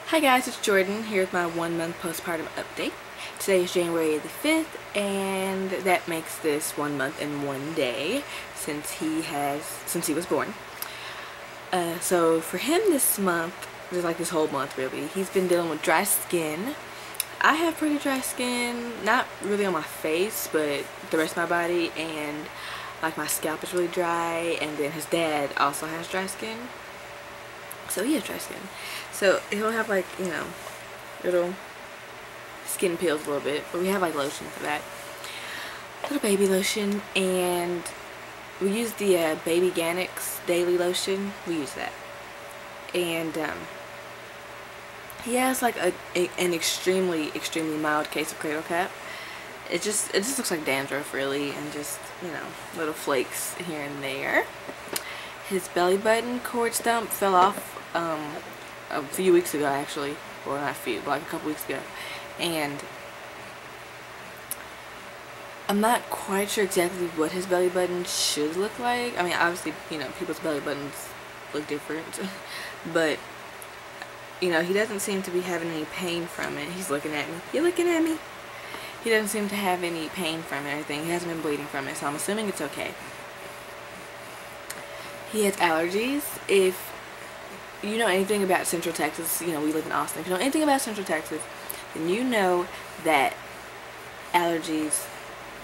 Hi guys, it's Jordan here with my 1 month postpartum update. Today is January the 5th and that makes this 1 month and 1 day since he was born. So for him this month, just like this whole month really, he's been dealing with dry skin. I have pretty dry skin, not really on my face, but the rest of my body, and like my scalp is really dry, and then his dad also has dry skin. So he has dry skin. So he'll have like, little skin peels a little bit, but we have like lotion for that. Little baby lotion, and we use the Baby Ganix daily lotion. We use that. And he has like an extremely mild case of cradle cap. It just looks like dandruff really, and just, little flakes here and there. His belly button cord stump fell off a few weeks ago actually, or not a few, but like a couple weeks ago, and I'm not quite sure exactly what his belly button should look like. I mean, obviously, people's belly buttons look different, but he doesn't seem to be having any pain from it. He's looking at me. You looking at me? He doesn't seem to have any pain from it or anything. He hasn't been bleeding from it, so I'm assuming it's okay. He has allergies. If you know anything about Central Texas, we live in Austin. If you know anything about Central Texas, then you know that allergies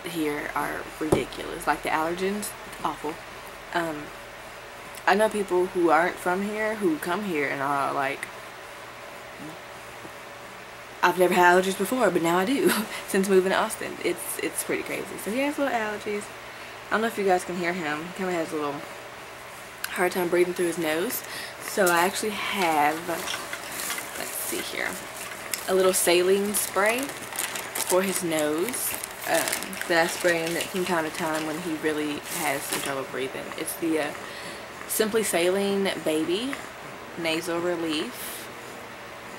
here are ridiculous. Like the allergens, awful. I know people who aren't from here who come here and are like, I've never had allergies before, but now I do since moving to Austin. It's pretty crazy. So he has little allergies. I don't know if you guys can hear him. He kind of has a little hard time breathing through his nose. So I actually have, let's see here, a little saline spray for his nose that I spray him from time to time when he really has some trouble breathing. It's the Simply Saline Baby Nasal Relief.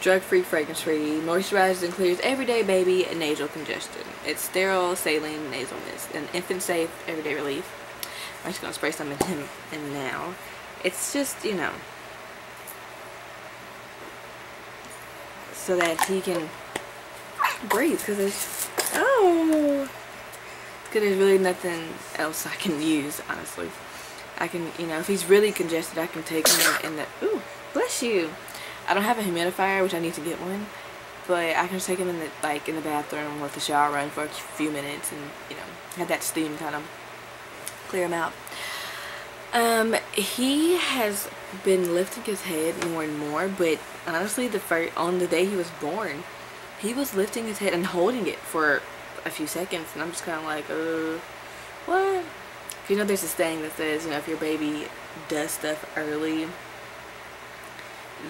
Drug-free, fragrance-free, moisturizes and clears everyday baby and nasal congestion. It's sterile saline nasal mist, an infant-safe everyday relief. I'm just gonna spray some in him in now. It's just, so that he can breathe, because there's really nothing else I can use, honestly. I can, if he's really congested, I can take him in the, ooh, bless you. I don't have a humidifier, which I need to get one, but I can just take him in the bathroom, let the shower run for a few minutes, and have that steam kind of clear him out. He has been lifting his head more and more, but honestly, on the day he was born, he was lifting his head and holding it for a few seconds, and I'm just kind of like, what? There's this thing that says, if your baby does stuff early,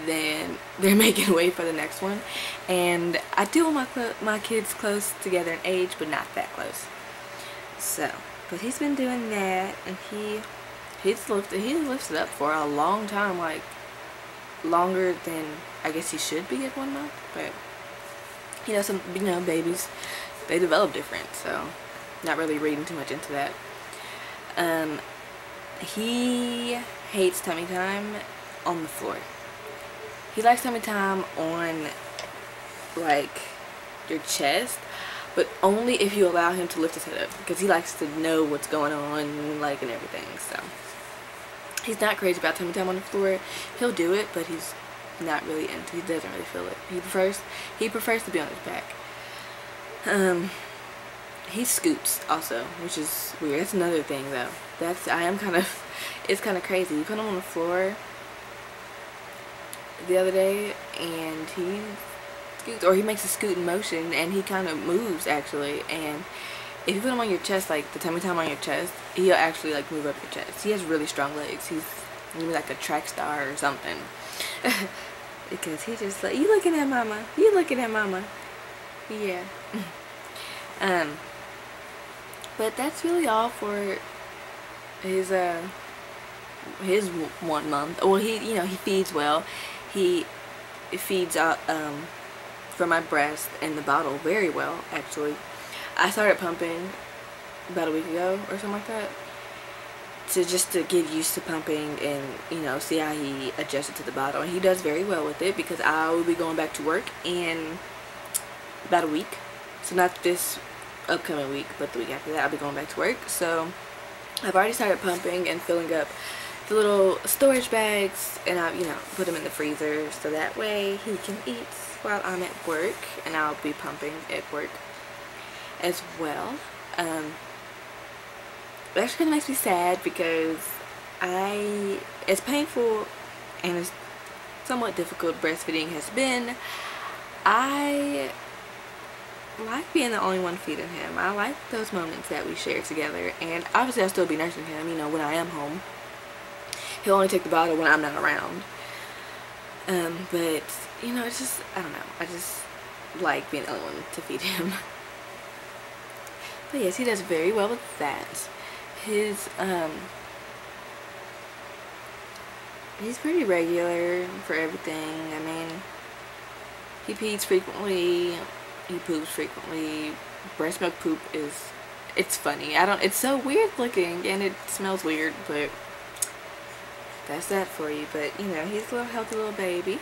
then they're making way for the next one. And I do want my kids close together in age, but not that close. So, but he's been doing that, and he's lifted up for a long time, like longer than I guess he should be at 1 month. But some babies, they develop different, so not really reading too much into that. He hates tummy time on the floor. He likes tummy time on like your chest, but only if you allow him to lift his head up, because he likes to know what's going on, like, and everything. So he's not crazy about tummy time on the floor. He'll do it, but he's not really into. He doesn't really feel it. He prefers to be on his back. He scoops also, which is weird. That's another thing though. It's kind of crazy. You put him on the floor the other day, and he scoots, or he makes a scooting motion, and he kind of moves actually. And if you put him on your chest, like the tummy time on your chest, he'll actually like move up your chest. He has really strong legs. He's maybe like a track star or something. Because he just like, you looking at mama? You looking at mama? Yeah. But that's really all for his 1 month. Well, he feeds well. He feeds from my breast and the bottle very well, actually. I started pumping about a week ago or something like that, just to get used to pumping and, you know, see how he adjusted to the bottle. And he does very well with it, because I will be going back to work in about a week. So not this upcoming week, but the week after that I'll be going back to work. So I've already started pumping and filling up the little storage bags, and I, you know, put them in the freezer so that way he can eat while I'm at work, and I'll be pumping at work as well. It actually kind of makes me sad, because it's painful and it's somewhat difficult breastfeeding has been. I like being the only one feeding him. I like those moments that we share together, and obviously I'll still be nursing him, you know, when I am home. He'll only take the bottle when I'm not around. But, you know, it's just, I don't know, I just like being the only one to feed him. But yes, he does very well with that. He's pretty regular for everything. I mean, he pees frequently, he poops frequently. Breast milk poop it's funny. It's so weird looking, and it smells weird, but that's that for you. But, you know, he's a little healthy little baby.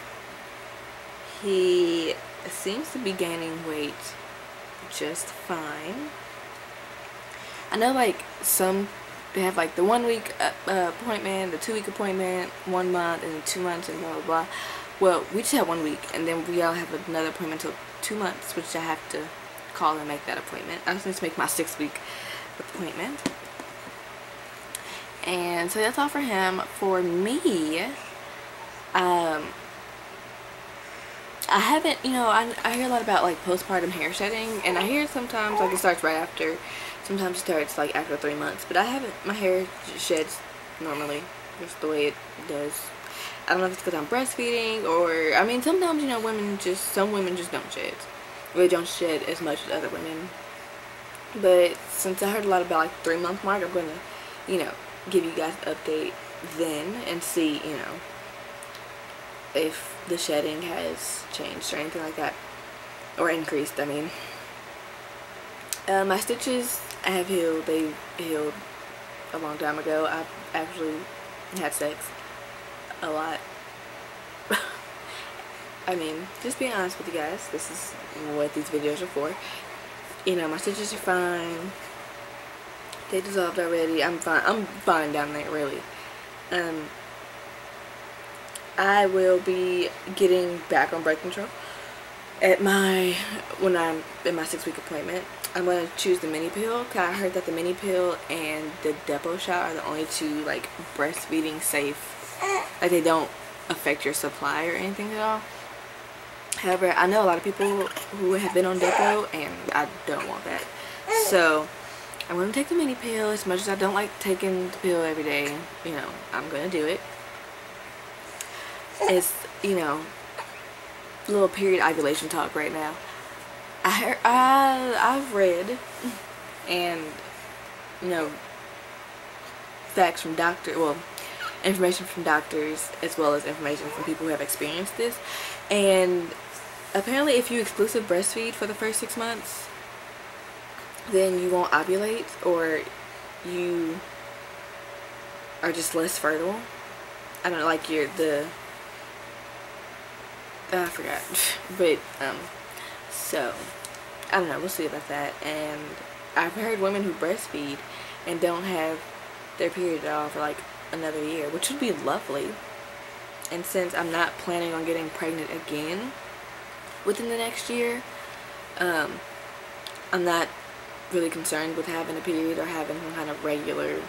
He seems to be gaining weight just fine. I know, like, they have, like, the 1 week appointment, the 2 week appointment, 1 month, and then 2 months, and blah, blah, blah. Well, we just have 1 week, and then we all have another appointment until 2 months, which I have to call and make that appointment. I just need to make my 6 week appointment. And so that's all for him. For me, I haven't, you know, I hear a lot about, like, postpartum hair shedding, and I hear sometimes, like, it starts right after. Sometimes it starts, like, after 3 months. But I haven't, my hair sheds normally, just the way it does. I don't know if it's because I'm breastfeeding, or, I mean, sometimes, you know, some women just don't shed. Really don't shed as much as other women. But since I heard a lot about, like, 3 month mark, I'm going to, you know, give you guys an update then and see, you know, if the shedding has changed or anything like that, or increased. I mean, my stitches have healed. They healed a long time ago. I've actually had sex a lot. I mean, just being honest with you guys, this is what these videos are for. You know, my stitches are fine. They dissolved already. I'm fine. I'm fine down there, really. I will be getting back on birth control when I'm in my 6 week appointment. I'm going to choose the mini pill, because I heard that the mini pill and the depot shot are the only two, like, breastfeeding safe. Like, they don't affect your supply or anything at all. However, I know a lot of people who have been on depot, and I don't want that. So I'm going to take the mini pill. As much as I don't like taking the pill every day, you know, I'm going to do it. It's, you know, a little period ovulation talk right now. I've read, and, you know, facts from information from doctors, as well as information from people who have experienced this. And apparently, if you exclusive breastfeed for the first 6 months, then you won't ovulate, or you are just less fertile. I don't know, like I forgot. But, so, I don't know, we'll see about that. And I've heard women who breastfeed and don't have their period at all for, like, another year, which would be lovely. And since I'm not planning on getting pregnant again within the next year, I'm not really concerned with having a period or having some kind of regular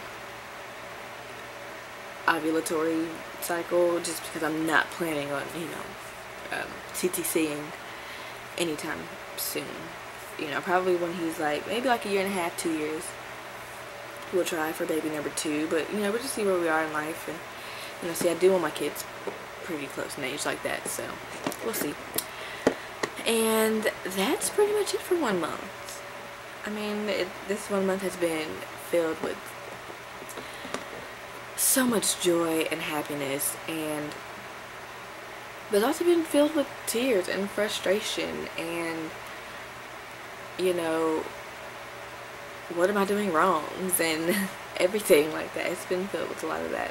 ovulatory cycle, just because I'm not planning on, you know, TTCing anytime soon. You know, probably when he's like, maybe like a year and a half, 2 years, we'll try for baby number 2. But, you know, we'll just see where we are in life. And, you know, see, I do want my kids pretty close in age like that, so we'll see. And that's pretty much it for 1 month. I mean, this 1 month has been filled with so much joy and happiness, but it's also been filled with tears and frustration and, you know, what am I doing wrong, and everything like that. It's been filled with a lot of that.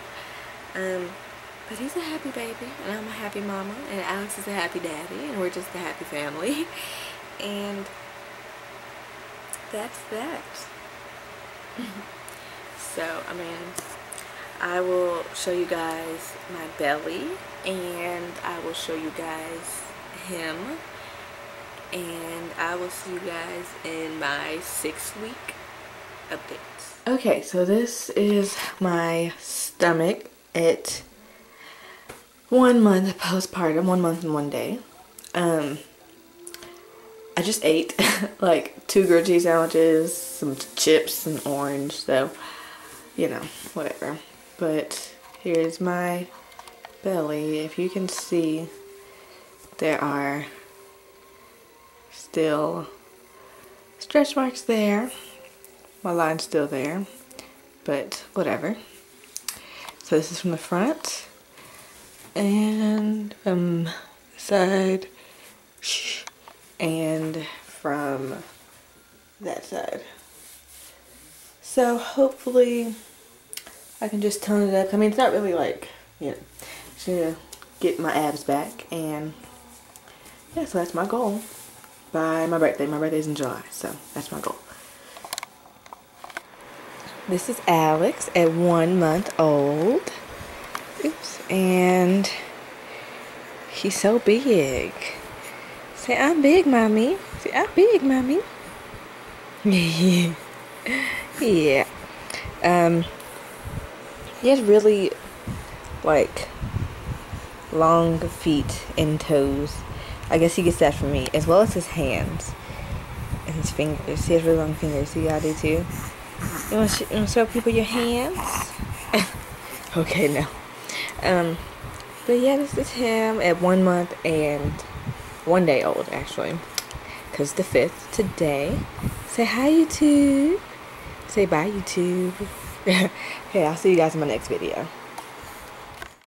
But he's a happy baby, and I'm a happy mama, and Alex is a happy daddy, and we're just a happy family. And that's that. So, I mean, I will show you guys my belly, and I will show you guys him, and I will see you guys in my 6-week updates. Okay, so this is my stomach at 1 month postpartum, 1 month and 1 day. I just ate like 2 grilled cheese sandwiches, some chips, and orange, so you know, whatever. But here's my belly. If you can see, there are still stretch marks there. My line's still there, but whatever. So this is from the front, and from the side, and from that side. So hopefully I can just tone it up. I mean, it's not really like, you know, just gonna get my abs back, and yeah, so that's my goal by my birthday. My birthday's in July, so that's my goal. This is Alex at 1 month old. Oops, and he's so big. Say, I'm big, mommy. Say, I'm big, mommy. Yeah. He has really, like, long feet and toes. I guess he gets that from me, as well as his hands and his fingers. He has really long fingers, so you gotta do too. You wanna show people your hands? Okay, no. But yeah, this is him at 1 month and 1 day old, actually, because the 5th today. Say hi, YouTube. Say bye, YouTube. Hey, I'll see you guys in my next video.